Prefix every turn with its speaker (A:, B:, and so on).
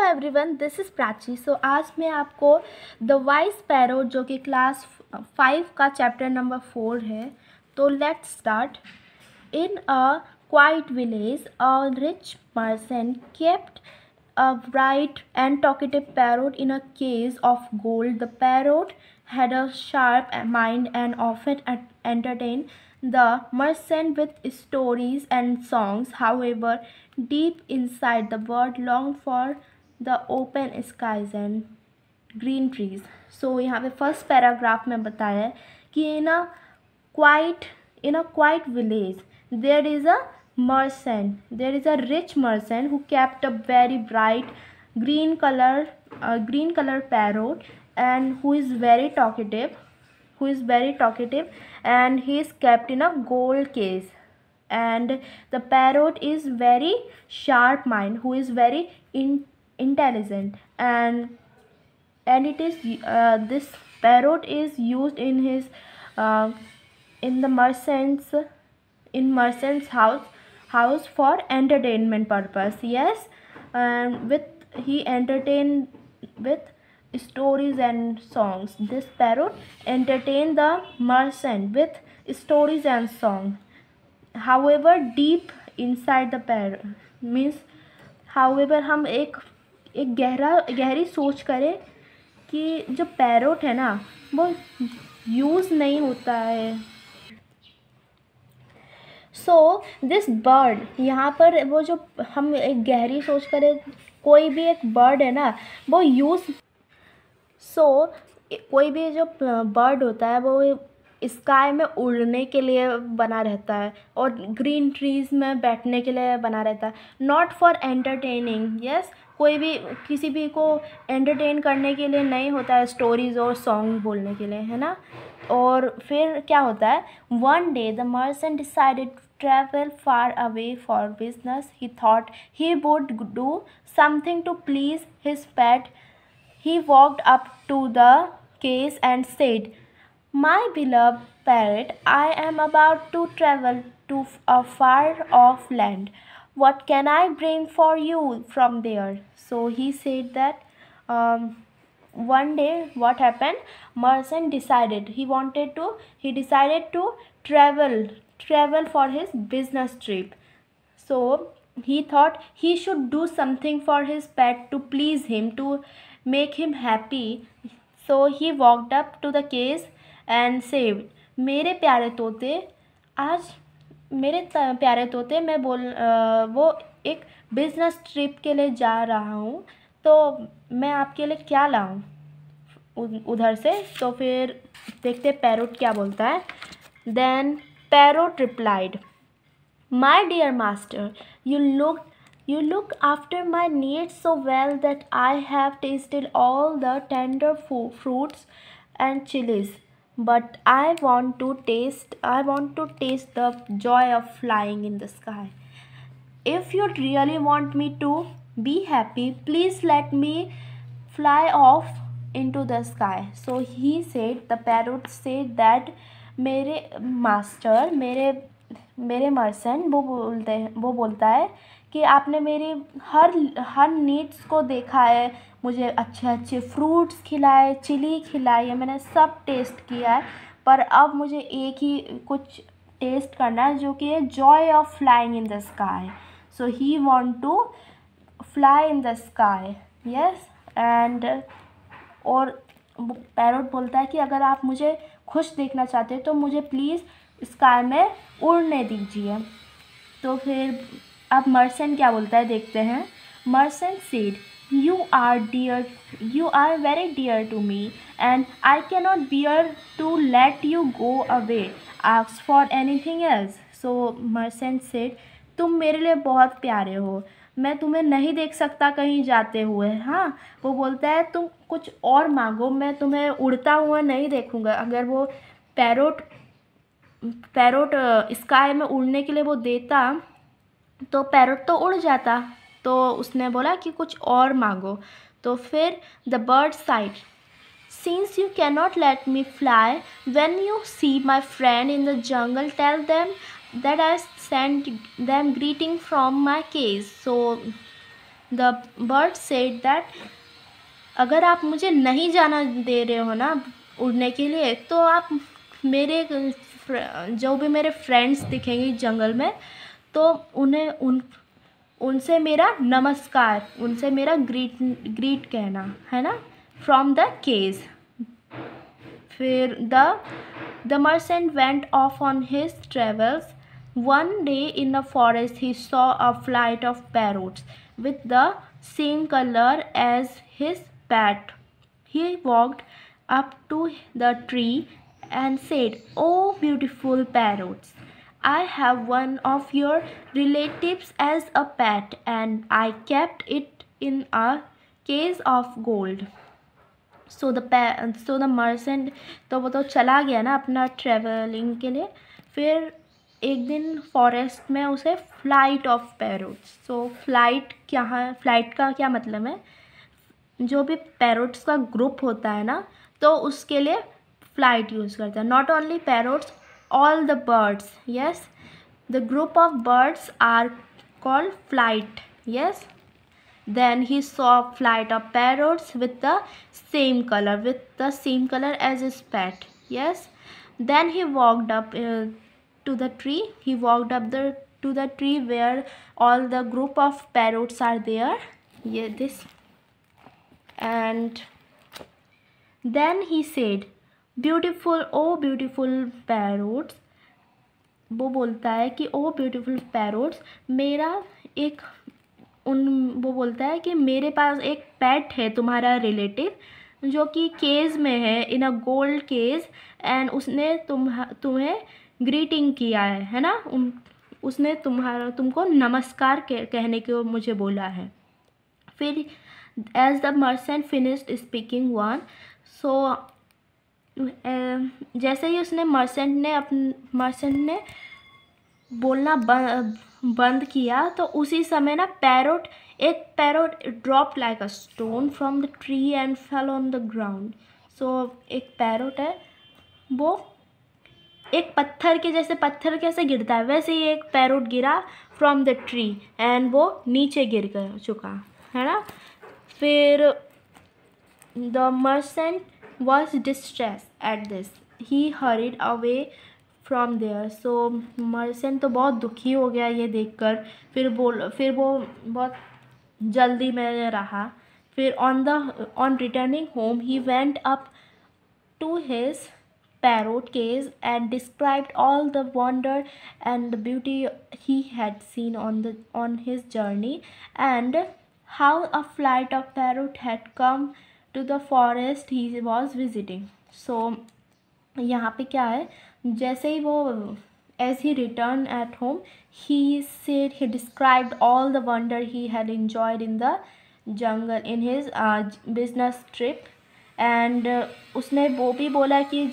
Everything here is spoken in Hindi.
A: Everyone, this is Prachi. आज मैं आपको द वाइज स्पैरो जो कि क्लास 5 का चैप्टर नंबर 4 है। तो let's start. In a quite village a rich person kept a bright and talkative parrot in a case of gold. The parrot had a sharp mind and often entertained the merchant with stories and songs. However, deep inside, the bird longed for the open skies and green trees. So यहाँ पे फर्स्ट पैराग्राफ में बताया है कि in a quiet village there is a rich merchant who kept a very bright green color parrot, and who is very talkative, and he is kept in a gold case. And the parrot is very sharp mind, who is very intelligent, and it is this parrot is used in his uh, in the merchant's house for entertainment purpose. Yes, and with he entertained with stories and songs. This parrot entertained the merchant with stories and songs. However, deep inside the parrot means, however, हम एक गहरी सोच करें कि जो पैरोट है ना वो यूज़ नहीं होता है। सो दिस बर्ड, यहाँ पर वो जो हम एक गहरी सोच करें, कोई भी एक बर्ड है ना वो कोई भी जो बर्ड होता है वो स्काई में उड़ने के लिए बना रहता है और ग्रीन ट्रीज़ में बैठने के लिए बना रहता है, नॉट फॉर एंटरटेनिंग। यस, कोई भी किसी भी को एंटरटेन करने के लिए नहीं होता है, स्टोरीज़ और सॉन्ग बोलने के लिए, है ना। और फिर क्या होता है, one day the merchant decided to travel far away for business. He thought he would do something to please his pet. He walked up to the case and said, "My beloved parrot, I am about to travel to a far off land. What can I bring for you from there?" So he said that one day what happened, merchant decided he decided to travel for his business trip. So he thought he should do something for his pet to please him, to make him happy. So he walked up to the cage and said, मेरे प्यारे तोते, आज प्यारे तोते, वो एक बिजनेस ट्रिप के लिए जा रहा हूँ, तो मैं आपके लिए क्या लाऊं उधर से। तो फिर देखते पैरोट क्या बोलता है। Then parrot replied, "My dear master, you look after my needs so well that I have tasted all the tender fruits and chilies, but I want to taste the joy of flying in the sky. If you really want me to be happy, please let me fly off into the sky." So he said, the parrot said that मेरे मास्टर, मेरे मर्चेंट वो बोलता है कि आपने मेरी हर नीड्स को देखा है, मुझे अच्छे अच्छे फ्रूट्स खिलाए, चिली खिलाई है, मैंने सब टेस्ट किया है, पर अब मुझे एक ही कुछ टेस्ट करना है जो कि है joy of flying in the sky. So he want to fly in the sky. Yes, and और पैरोट बोलता है कि अगर आप मुझे खुश देखना चाहते हैं तो मुझे प्लीज़ स्काई में उड़ने दीजिए. तो फिर अब मर्चेंट क्या बोलता है देखते हैं. Merchant said, "You are very dear to me, and I cannot bear to let you go away. Ask for anything else." So merchant said, तुम मेरे लिए बहुत प्यारे हो, मैं तुम्हें नहीं देख सकता कहीं जाते हुए. हाँ, वो बोलता है तुम कुछ और मांगो, मैं तुम्हें उड़ता हुआ नहीं देखूँगा. अगर वो पैरोट स्काई में उड़ने के लिए वो देता तो पैरोट तो उड़ जाता. तो उसने बोला कि कुछ और मांगो. तो फिर the bird side, "Since you cannot let me fly, when you see my friend in the jungle, tell them that I sent them greeting from my cage." So the bird said that अगर आप मुझे नहीं जाना दे रहे हो ना उड़ने के लिए, तो आप मेरे जो भी मेरे फ्रेंड्स दिखेंगे जंगल में, तो उनसे मेरा नमस्कार, उनसे मेरा ग्रीट कहना है ना, फ्रॉम द केज। फिर the merchant went of on his travels. One day in the forest he saw a flight of parrots with the same color as his pet. He walked up to the tree and said, "Oh, beautiful parrots, I have one of your relatives as a pet, and I kept it in a case of gold." So the merchant, तो वो तो चला गया ना अपना ट्रेवलिंग के लिए। फिर एक दिन फॉरेस्ट में उसे flight of parrots, so flight क्या है, फ्लाइट का क्या मतलब है, जो भी पैरोट्स का ग्रुप होता है ना, तो उसके लिए फ्लाइट यूज़ करता है। Not only parrots, all the birds, yes, the group of birds are called flight, yes. Then he saw a flight of parrots with the same color as his pet. Yes. Then he walked up to the tree. He walked up to the tree where all the group of parrots are there. Yeah, this. And then he said, "Beautiful, oh beautiful parrots." वो बोलता है कि ओ ब्यूटीफुल पैरोट्स, मेरा एक वो बोलता है कि मेरे पास एक पेट है, तुम्हारा रिलेटिव, जो कि केज में है, इन अ गोल्ड केज, एंड उसने तुम्हें ग्रीटिंग किया है ना, उसने तुमको नमस्कार कहने को मुझे बोला है। फिर as the merchant finished speaking one, so जैसे ही उसने मर्चेंट ने बोलना बंद किया, तो उसी समय ना एक parrot drop like a stone from the tree and fell on the ground. So एक पैरोट है, वो एक पत्थर के जैसे, पत्थर कैसे गिरता है वैसे ही एक पैरोट गिरा फ्रॉम द ट्री, एंड वो नीचे गिर चुका है ना। फिर the merchant was distress at this, he hurried away from there. So merchant तो बहुत दुखी हो गया ये देखकर। फिर वो बहुत जल्दी में रहा। फिर on returning home he went up to his parrot cage and described all the wonder and the beauty he had seen on his journey, and how a flight of parrot had come to the forest he was visiting. So यहाँ पे क्या है, जैसे ही वो as he returned at home, he said he described all the wonder he had enjoyed in the jungle in his business trip, and उसने वो भी बोला कि